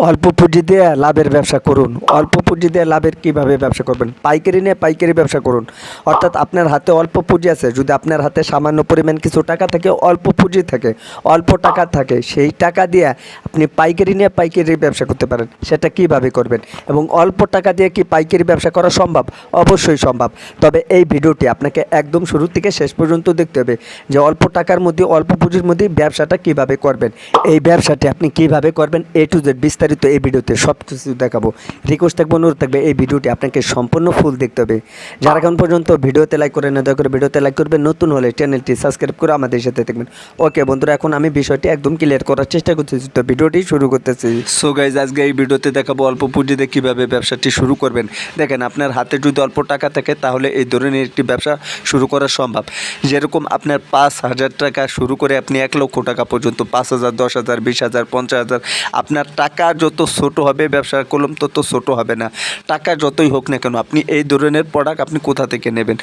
অল্প পুঁজি দিয়ে লাভের ব্যবসা করুন। অল্প পুঁজি দিয়ে লাভের কীভাবে ব্যবসা করবেন? পাইকারি নিয়ে পাইকারি ব্যবসা করুন। অর্থাৎ আপনার হাতে অল্প পুঁজি আছে, যদি আপনার হাতে সামান্য পরিমাণ কিছু টাকা থাকে, অল্প পুঁজি থাকে, অল্প টাকা থাকে, সেই টাকা দিয়ে আপনি পাইকারি নিয়ে পাইকারি ব্যবসা করতে পারেন। সেটা কিভাবে করবেন এবং অল্প টাকা দিয়ে কি পাইকারি ব্যবসা করা সম্ভব? অবশ্যই সম্ভব। তবে এই ভিডিওটি আপনাকে একদম শুরু থেকে শেষ পর্যন্ত দেখতে হবে যে অল্প টাকার মধ্যে, অল্প পুঁজির মধ্যে ব্যবসাটা কিভাবে করবেন, এই ব্যবসাটি আপনি কিভাবে করবেন, A to Z বিস্তারিত এই ভিডিওতে সব কিছু দেখাবো। রিকোয়েস্ট থাকবে, অনুরোধ থাকবে, এই ভিডিওটি আপনাকে সম্পূর্ণ ফুল দেখতে হবে। যারা এখন পর্যন্ত ভিডিওতে লাইক করে না, দয়া করে ভিডিওতে লাইক করবেন। নতুন হলে চ্যানেলটি সাবস্ক্রাইব করে আমাদের সাথে থাকবেন। ওকে বন্ধুরা, এখন আমি বিষয়টি একদম ক্লিয়ার করার চেষ্টা করতেছি, তো ভিডিওটি শুরু করতেছি। সো গাইজ, আজকে এই ভিডিওতে দেখাবো অল্প পুঁজিতে কীভাবে ব্যবসাটি শুরু করবেন। দেখেন, আপনার হাতে যদি অল্প টাকা থাকে তাহলে এই ধরনের একটি ব্যবসা শুরু করা সম্ভব। যেরকম আপনার 5,000 টাকা শুরু করে আপনি 1 লক্ষ টাকা পর্যন্ত, 5,000, 10,000, 20,000, 50,000, আপনার টাকা যত ছোট হবে ব্যবসার কলম তত ছোট হবে না। টাকা যতই হোক না কেন, আপনি এই ধরনের প্রোডাক্ট আপনি কোথা থেকে নেবেন?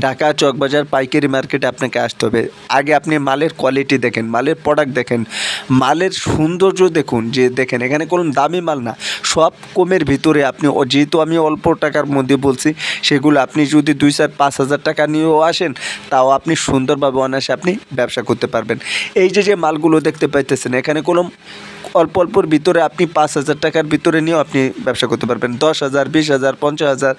ঢাকা চকবাজার পাইকারি মার্কেটে আপনাকে আসতে হবে। আগে আপনি মালের কোয়ালিটি দেখেন, মালের প্রোডাক্ট দেখেন, মালের সৌন্দর্য দেখুন। যে দেখেন, এখানে কোনো দামি মাল না, সব কমের ভিতরে। আপনি যেহেতু আমি অল্প টাকার মধ্যে বলছি, সেগুলো আপনি যদি 2-4-5,000 টাকা নিয়েও আসেন, তাও আপনি সুন্দরভাবে অনায়াসে আপনি ব্যবসা করতে পারবেন। এই যে মালগুলো দেখতে পাইতেছেন, এখানে কোনো অল্প অল্পর ভিতরে আপনি 5,000 টাকার ভিতরে নিয়েও আপনি ব্যবসা করতে পারবেন। 10,000, 20,000, 50,000,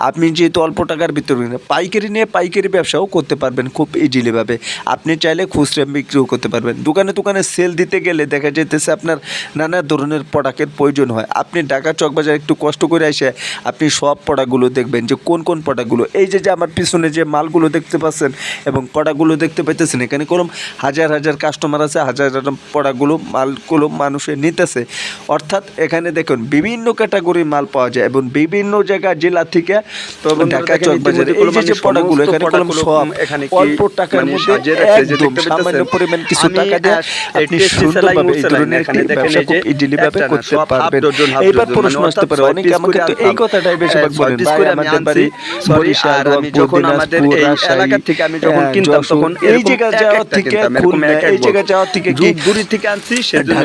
আপনি যেহেতু অল্প টাকার ভিতরে পাইকারি নিয়ে পাইকারি ব্যবসাও করতে পারবেন খুব ইজিলিভাবে। আপনি চাইলে খুচরা বিক্রিও করতে পারবেন। দোকানে দোকানে সেল দিতে গেলে দেখা যেতেছে আপনার নানা ধরনের প্রোডাক্টের প্রয়োজন হয়। আপনি ঢাকা চকবাজার একটু কষ্ট করে এসে আপনি সব প্রোডাক্টগুলো দেখবেন যে কোন কোন প্রোডাক্টগুলো। এই যে আমার পিছনে যে মালগুলো দেখতে পাচ্ছেন এবং প্রোডাক্টগুলো দেখতে পাইতেছেন, এখানে কোনো হাজার হাজার কাস্টমার আছে, হাজার হাজার প্রোডাক্টগুলো মালগুলো মানুষের নিতেছে। অর্থাৎ এখানে দেখুন বিভিন্ন ক্যাটাগরির মাল পাওয়া যায় এবং বিভিন্ন জায়গা জেলা থেকে ঢাকা চকবাজারে এই যে প্রোডাক্টগুলো এখানে সব অল্প টাকার মধ্যে একদম সামান্য পরিমাণ কিছু টাকা দিয়ে আপনি সুন্দরভাবে এই ধরনের একটি ব্যবসা খুব ইজিলিভাবে করতে পারবেন। এইবার প্রশ্ন আসতে পারে, অনেকে আমাকে তো এই কথাটাই বেশিরভাগ বলেন, ভাই আমাদের বাড়ি বরিশাল, যখন আমাদের এই এলাকা থেকে আমি যখন কিনতাম তখন এই জায়গা যাওয়া থেকে খুলনা, এই জায়গা যাওয়া থেকে কি দূরে থেকে আনছি, সেজন্য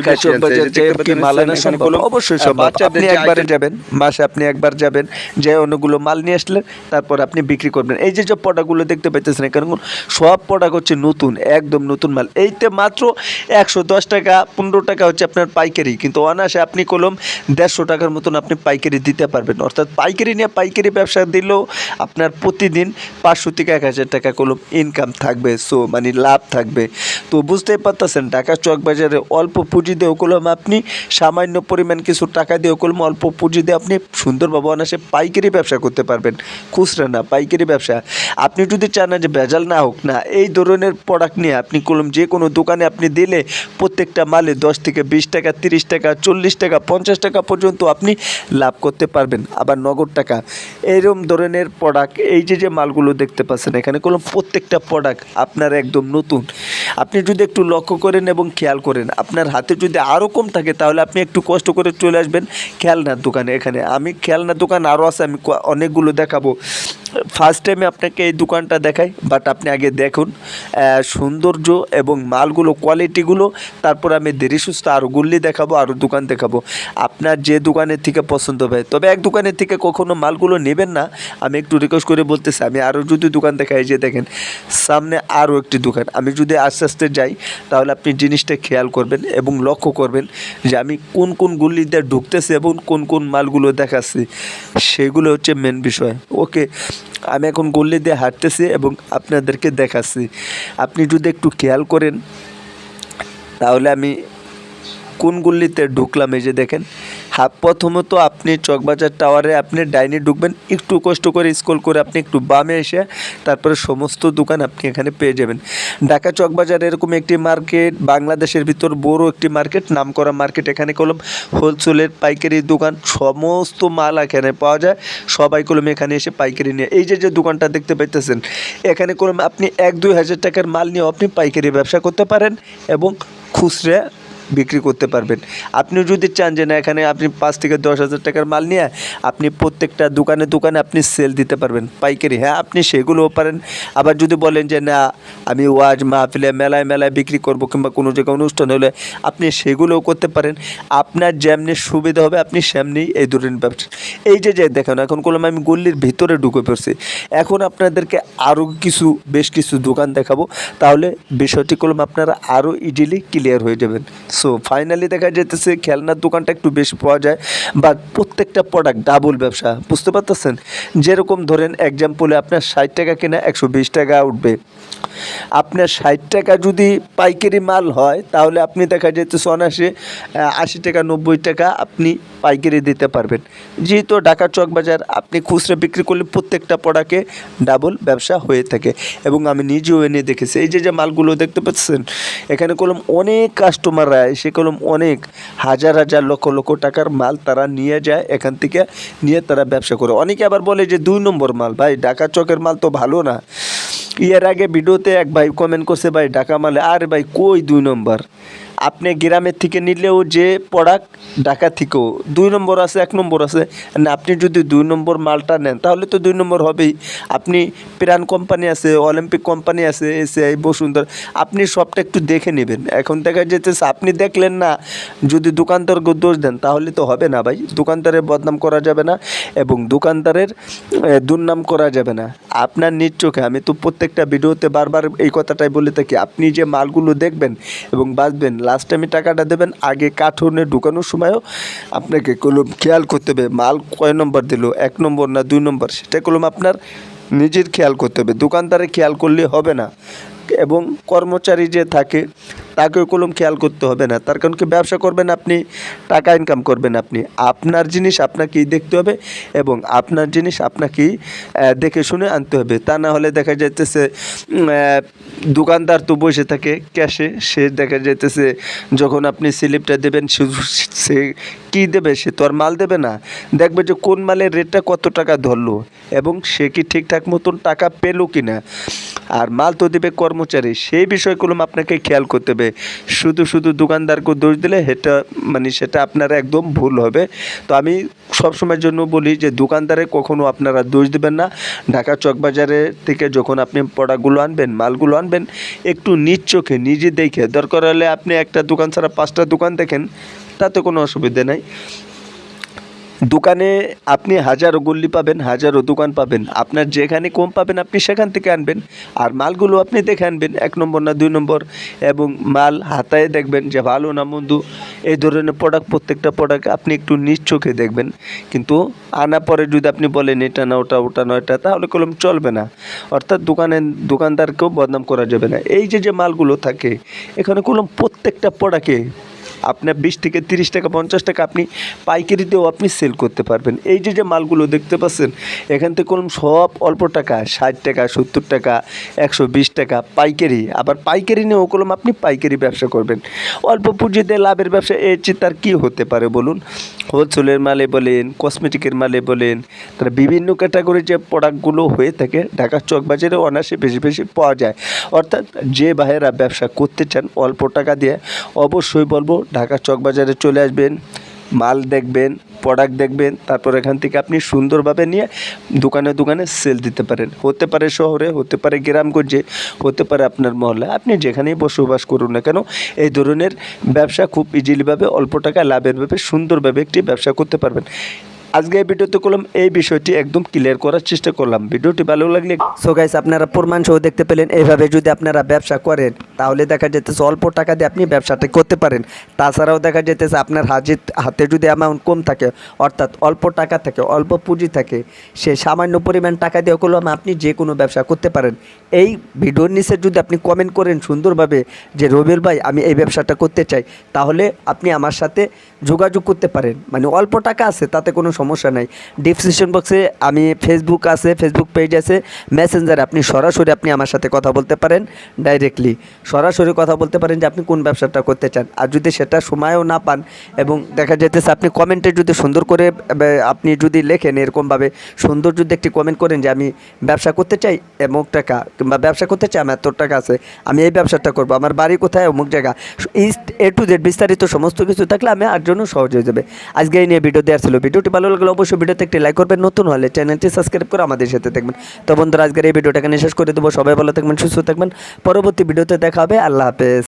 অবশ্যই সব আপনি একবারে যাবেন, মাসে আপনি একবার যাবেন, যে অন্যগুলো মাল নিয়ে আসলেন, তারপর আপনি বিক্রি করবেন। এই যে প্রোডাক্টগুলো দেখতে পাইতেছেন, এখানে সব প্রোডাক্ট হচ্ছে নতুন, একদম নতুন মাল। এইতে মাত্র 110 টাকা 15 টাকা হচ্ছে আপনার পাইকারি, কিন্তু অনায়াসে আপনি কলম 150 টাকার মতন আপনি পাইকারি দিতে পারবেন। অর্থাৎ পাইকারি নিয়ে পাইকারি ব্যবসা দিলেও আপনার প্রতিদিন 500 থেকে 1,000 টাকা কলম ইনকাম থাকবে। সো মানে লাভ থাকবে। তো বুঝতেই পারতেছেন, ঢাকা চকবাজারে অল্প পুঁজি দিয়ে কলম আপনি সামান্য পরিমাণ কিছু টাকা দিয়ে কলম অল্প পুঁজি দিয়ে আপনি সুন্দরভাবে অনায়াসে পাইকারি ব্যবসা করতে পারবেন। খুচরা না, পাইকারি ব্যবসা। আপনি যদি চান না যে ভেজাল না হোক, না এই ধরনের প্রোডাক্ট নিয়ে আপনি কলম যে কোনো দোকানে আপনি দিলে প্রত্যেকটা মালে 10 থেকে 20 টাকা, 30 টাকা, 40 টাকা, 50 টাকা পর্যন্ত আপনি লাভ করতে পারবেন। আবার নগদ টাকা এরকম ধরনের প্রোডাক্ট, এই যে মালগুলো দেখতে পাচ্ছেন, এখানে কলম প্রত্যেকটা প্রোডাক্ট আপনার একদম নতুন। আপনি যদি একটু লক্ষ্য করেন এবং খেয়াল করেন, আপনার হাতে যদি আরও কম থাকে তাহলে আপনি একটু কষ্ট করে চলে আসবেন খেলনার দোকানে। এখানে আমি খেলনার দোকান আরও আছে, আমি অনেকগুলো দেখাবো। ফার্স্ট টাইমে আপনাকে এই দোকানটা দেখাই, বাট আপনি আগে দেখুন সৌন্দর্য এবং মালগুলো কোয়ালিটিগুলো, তারপর আমি দেরি সুস্থ আরও গুল্লি দেখাবো, আরও দোকান দেখাবো। আপনার যে দোকানের থেকে পছন্দ হবে, তবে এক দোকানের থেকে কখনো মালগুলো নেবেন না, আমি একটু রিকোয়েস্ট করে বলতেছি। আমি আরও যদি দোকান দেখাই, যে দেখেন সামনে আরও একটি দোকান, আমি যদি আস্তে আস্তে যাই তাহলে আপনি জিনিসটা খেয়াল করবেন এবং লক্ষ্য করবেন যে আমি কোন কোন গুল্লিতে ঢুকতেছি এবং কোন কোন মালগুলো দেখাচ্ছি, সেগুলো হচ্ছে মেন বিষয়। ওকে, আমি এখন গল্লি দিয়ে হাঁটতেছি এবং আপনাদেরকে দেখাচ্ছি। আপনি যদি একটু খেয়াল করেন তাহলে আমি কোন গল্লিতে ঢুকলাম। এই যে দেখেন, প্রথমত আপনি চকবাজার টাওয়ারে আপনি ডাইনে ঢুকবেন, একটু কষ্ট করে স্ক্রল করে আপনি একটু বামে এসে তারপরে সমস্ত দোকান আপনি এখানে পেয়ে যাবেন। ঢাকা চকবাজার এরকম একটি মার্কেট, বাংলাদেশের ভিতর বড় একটি মার্কেট, নামকরা মার্কেট। এখানে কলম হোলসেলের পাইকারি দোকান, সমস্ত মাল এখানে পাওয়া যায়। সবাই কলম এখানে এসে পাইকারি নিয়ে, এই যে দোকানটা দেখতে পাইতেছেন, এখানে কলম আপনি 1-2 হাজার টাকার মাল নিয়েও আপনি পাইকারি ব্যবসা করতে পারেন এবং খুচরা বিক্রি করতে পারবেন। আপনি যদি চান যে না এখানে আপনি 5 থেকে 10,000 টাকার মাল নিয়ে আপনি প্রত্যেকটা দোকানে দোকানে আপনি সেল দিতে পারবেন পাইকারি, হ্যাঁ আপনি সেগুলোও পারেন। আবার যদি বলেন যে না আমি ওয়াজ মাহফিলে মেলায় মেলায় বিক্রি করব কিংবা কোনো জায়গায় অনুষ্ঠান হলে আপনি সেগুলোও করতে পারেন। আপনার যেমনি সুবিধা হবে আপনি সেমনি এই ধরনের ব্যবসা। এই যে দেখেন এখন করলাম আমি গল্লির ভিতরে ঢুকে পড়ছি, এখন আপনাদেরকে আরও বেশ কিছু দোকান দেখাবো, তাহলে বিষয়টি করলাম আপনারা আরও ইজিলি ক্লিয়ার হয়ে যাবেন। সো ফাইনালি দেখা যেতেছে খেলনার দোকানটা একটু বেশি পাওয়া যায়, বা প্রত্যেকটা প্রোডাক্ট ডাবল ব্যবসা, বুঝতে পারতেছেন। যেরকম ধরেন এক্সাম্পলে আপনার 60 টাকা কিনা 120 টাকা উঠবে। আপনার 60 টাকা যদি পাইকারি মাল হয় তাহলে আপনি দেখা যেতেছে অনায়াসে 80 টাকা 90 টাকা আপনি পাইকারি দিতে পারবেন। যেহেতু ঢাকা চক বাজার আপনি খুচরা বিক্রি করলে প্রত্যেকটা প্রোডাক্টে ডাবল ব্যবসা হয়ে থাকে, এবং আমি নিজেও এনে দেখেছি। এই যে মালগুলো দেখতে পাচ্ছেন এখানে কলম অনেক কাস্টমাররা এসে কলম অনেক হাজার হাজার লক্ষ লক্ষ টাকার মাল তারা নিয়ে যায়, এখান থেকে নিয়ে তারা ব্যবসা করে। অনেকে আবার বলে যে 2 নম্বর মাল, ভাই ঢাকা চকের মাল তো ভালো না। এর আগে ভিডিওতে এক ভাই কমেন্ট করছে ভাই ঢাকা মালে, আরে ভাই কই 2 নম্বর, আপনি গ্রামের থেকে নিলেও যে প্রোডাক্ট ঢাকা থেকেও 2 নম্বর আছে 1 নম্বর আছে না। আপনি যদি 2 নম্বর মালটা নেন তাহলে তো 2 নম্বর হবেই। আপনি প্রাণ কোম্পানি আছে, অলিম্পিক কোম্পানি আছে, এসিআই বসুন্ধরা, আপনি সবটা একটু দেখে নেবেন। এখন দেখা যেতেছে আপনি দেখলেন না, যদি দোকানদারকে দোষ দেন তাহলে তো হবে না ভাই। দোকানদারের বদনাম করা যাবে না এবং দোকানদারের দুর্নাম করা যাবে না। আপনার নিজ চোখে, আমি তো প্রত্যেকটা ভিডিওতে বারবার এই কথাটাই বলে থাকি, আপনি যে মালগুলো দেখবেন এবং বাঁচবেন লাস্ট টাইমে টাকাটা দেবেন। আগে কার্টুনে ঢুকানোর সময়ও আপনাকে কলম খেয়াল করতে হবে মাল কয় নম্বর দিল, 1 নম্বর না 2 নম্বর, সেটা কলম আপনার নিজের খেয়াল করতে হবে, দোকানদারে খেয়াল করলে হবে না। এবং কর্মচারী যে থাকে তাকেও কলম খেয়াল করতে হবে না। তার কারণ কি ব্যবসা করবেন আপনি, টাকা ইনকাম করবেন আপনি, আপনার জিনিস আপনাকেই দেখতে হবে এবং আপনার জিনিস আপনাকেই দেখে শুনে আনতে হবে। তা না হলে দেখা যাইতেছে দোকানদার তো বসে থাকে ক্যাশে, সে দেখা যাইতেছে যখন আপনি স্লিপটা দেবেন সে কী দেবে, সে তো আর মাল দেবে না, দেখবে যে কোন মালের রেটটা কত টাকা ধরলো এবং সে কি ঠিকঠাক মতন টাকা পেলো কি না। আর মাল তো দেবে কর্মচারী, সেই বিষয়গুলো আপনাকে খেয়াল করতে হবে। শুধু দোকানদারকে দোষ দিলে সেটা আপনারা একদম ভুল হবে। তো আমি সবসময়ের জন্য বলি যে দোকানদারে কখনো আপনারা দোষ দেবেন না। ঢাকা চকবাজারে থেকে যখন আপনি প্রোডাক্টগুলো আনবেন, মালগুলো আনবেন, একটু নিজ চোখে নিজে দেখে, দরকার হলে আপনি একটা দোকান ছাড়া 5টা দোকান দেখেন, তাতে কোনো অসুবিধা নেই। দোকানে আপনি হাজারো গল্লি পাবেন, হাজারো দোকান পাবেন, আপনার যেখানে কম পাবেন আপনি সেখান থেকে আনবেন। আর মালগুলো আপনি দেখে আনবেন 1 নম্বর না 2 নম্বর, এবং মাল হাতায় দেখবেন যে ভালো না মন্দ। এই ধরনের প্রোডাক্ট, প্রত্যেকটা প্রোডাক্ট আপনি একটু নিজ চোখে দেখবেন। কিন্তু আনা পরে যদি আপনি বলেন এটা না ওটা না এটা, তাহলে কলম চলবে না। অর্থাৎ দোকানদারকেও বদনাম করা যাবে না। এই যে মালগুলো থাকে এখানে কলম প্রত্যেকটা প্রোডাক্টে আপনার 20 থেকে 30 টাকা 50 টাকা আপনি পাইকারিতেও আপনি সেল করতে পারবেন। এই যে মালগুলো দেখতে পাচ্ছেন এখান থেকে কলম সব অল্প টাকা, 60 টাকা 70 টাকা 120 টাকা পাইকারি। আবার পাইকারি নিয়েও কলম আপনি পাইকারি ব্যবসা করবেন, অল্প পুঁজিতে লাভের ব্যবসা। এর চেয়ে তার কী হতে পারে বলুন। হোলসেলের মালে বলেন, কসমেটিকের মালে বলেন, তারা বিভিন্ন ক্যাটাগরির যে প্রোডাক্টগুলো হয়ে থাকে ঢাকা চকবাজারে অনায়াসে বেশি পাওয়া যায়। অর্থাৎ যে ভাইয়েরা ব্যবসা করতে চান অল্প টাকা দিয়ে, অবশ্যই বলবো ঢাকা চকবাজারে চলে আসবেন, মাল দেখবেন, প্রোডাক্ট দেখবেন, তারপর এখান থেকে আপনি সুন্দরভাবে নিয়ে দোকানে দোকানে সেল দিতে পারেন। হতে পারে শহরে, হতে পারে গ্রামগঞ্জে, হতে পারে আপনার মহল্লা, আপনি যেখানেই বসবাস করুন না কেন এই ধরনের ব্যবসা খুব ইজিলিভাবে অল্প টাকায় লাভেরভাবে সুন্দরভাবে একটি ব্যবসা করতে পারবেন। আজকে এই ভিডিওতে করলাম এই বিষয়টি একদম ক্লিয়ার করার চেষ্টা করলাম। ভিডিওটি ভালো লাগলে সো গাইস আপনারা প্রমাণ সহ দেখতে পেলেন। এইভাবে যদি আপনারা ব্যবসা করেন তাহলে দেখা যেতেছে অল্প টাকা দিয়ে আপনি ব্যবসাটা করতে পারেন। তাছাড়াও দেখা যেতেছে আপনার হাতে যদি অ্যামাউন্ট কম থাকে, অর্থাৎ অল্প টাকা থাকে, অল্প পুঁজি থাকে, সে সামান্য পরিমাণ টাকা দিয়ে করলাম আপনি যে কোনো ব্যবসা করতে পারেন। এই ভিডিওর নিচে যদি আপনি কমেন্ট করেন সুন্দরভাবে যে রবিউল ভাই আমি এই ব্যবসাটা করতে চাই, তাহলে আপনি আমার সাথে যোগাযোগ করতে পারেন। অল্প টাকা আছে তাতে কোনো সমস্যা নাই। ডিসক্রিপশন বক্সে আমি ফেসবুক আছে, ফেসবুক পেজ আছে, মেসেঞ্জারে আপনি সরাসরি আপনি আমার সাথে কথা বলতে পারেন, ডাইরেক্টলি সরাসরি কথা বলতে পারেন যে আপনি কোন ব্যবসাটা করতে চান। আর যদি সেটা সময়ও না পান এবং দেখা যেতেছে আপনি কমেন্টে যদি সুন্দর করে আপনি যদি লেখেন এরকমভাবে সুন্দর যদি একটি কমেন্ট করেন যে আমি ব্যবসা করতে চাই অমুক টাকা, কিংবা ব্যবসা করতে চাই আমার এত টাকা আছে, আমি এই ব্যবসাটা করবো, আমার বাড়ি কোথায় অমুক জায়গা, A to Z বিস্তারিত সমস্ত কিছু থাকলে আমি আর জন্য সহজ হয়ে যাবে। আজকে এই নিয়ে ভিডিও দেওয়ার ছিল। ভিডিওটি ভালো লাগলে অবশ্যই ভিডিওতে একটি লাইক করবেন, নতুন হলে চ্যানেলটি সাবস্ক্রাইব করে আমাদের সাথে থাকবেন। তো বন্ধুরা আজকের এই ভিডিওটাকে শেষ করে দেবো। সবাই ভালো থাকবেন, সুস্থ থাকবেন। পরবর্তী ভিডিওতে দেখা হবে। আল্লাহ হাফেজ।